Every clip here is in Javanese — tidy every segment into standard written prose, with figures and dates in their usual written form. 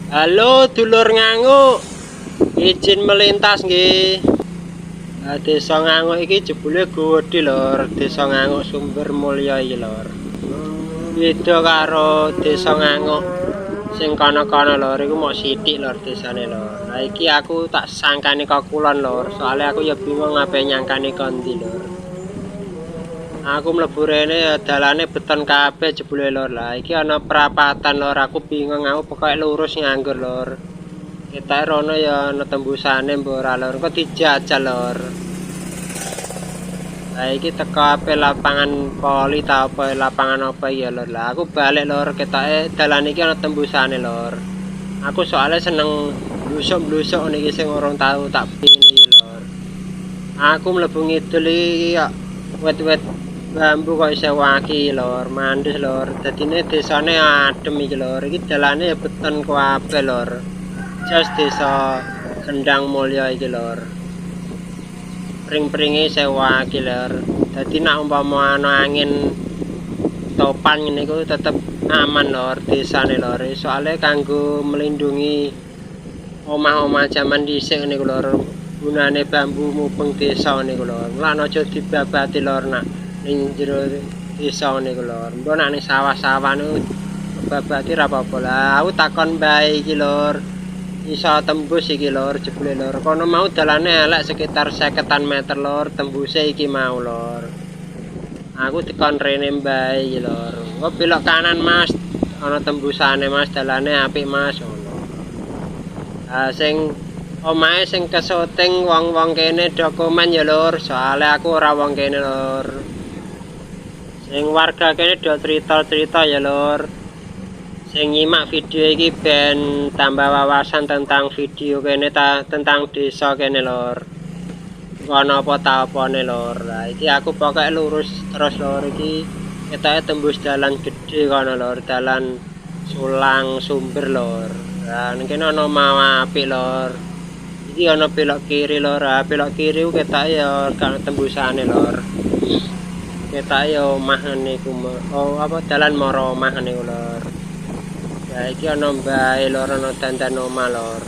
Halo dulur Nganguk, izin melintas nggih. Desa Nganguk iki jebule gedhe lur, Desa Nganguk Sumber Mulya iki lur. Beda karo Desa Nganguk sing kana-kana lur, iku mok sithik lur desane lur. Lah iki aku tak sangkani kulon lur, soalnya aku ya bingung ngapain nyangkani kondi lur. Aku mlebu rene ya dalane beton kabeh jebule lur. Lah iki ana perapatan lur, aku bingung aku pokoke lurus nganggur lur. Kita rono ya ana tembusane mbok ora lur, kok dijajal lur. Lah iki teko ape lapangan poli ta apa lapangan apa ya lur. Lah aku balik lur, ketoke dalan iki ana tembusane lur. Aku soalnya seneng blusuk-blusuk niki sing urung tau tak pingin iki lur. Aku mlebu ngidul iki ya wet-wet bambu kok isih waki lur, mandhes lur. Dadine desane adem iki lur. Iki dalane ya beton kabeh lur. Jos desa Gendang Mulya iki lur. Pring-pringe sewa iki lur. Dadi nek umpama ana angin topan ngene iku tetep aman lur desane lur. Soale kanggo melindungi omah-omah jaman dhisik niku lur. Gunane bambu mubeng desa niku lur. Lan aja dibabati lur nak ning jero desa niku lur. Mbok nek ning sawah-sawah niku babati ra apa-apa lah. Aku takon bae iki lur. Iso tembus iki lur jebule lur. Kono mau dalane elek sekitar 50 meter lur, tembuse iki mau lur. Aku dikon rene bae iki lur. Kok belok kanan Mas, ana tembusane Mas, dalane apik Mas ngono. Sing omahe sing kesuting wong-wong kene dokumen ya lur, soalnya aku ora wong kene lur. Sing warga kene do cerita-cerita ya lur. Sing nyimak video iki ben tambah wawasan tentang video kene tentang desa kene lur. Ono apa ta apane lur. Lah iki aku pokoke lurus terus lur iki ketoke tembus dalan gedhe kono lur, dalan Sulang Sumber lur. Lah ning kene ana omah apik lur. Iki ana belok kiri lur. Belok kiri ku ketoke ya kan tembusane lur. Ketoke ya omah niku apa dalan mara omah niku lur. Ya iki ana mbae lur, ana dandan omah lur.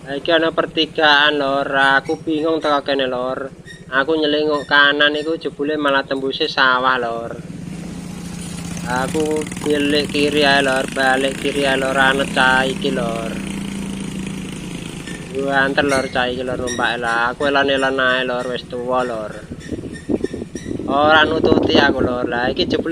Lah iki ana pertigaan lur, aku bingung teko kene lur. Aku nyelinguk kanan iku jebule malah tembuse sawah lur. Aku balik kiri ae lur, balik kiri ae lur, ana cah iki lur. Gua anter lur cah iki lur numpake lah, aku elon-elon ae lur, wis tuwa lur. Ora nututi aku lur. Lah iki jebule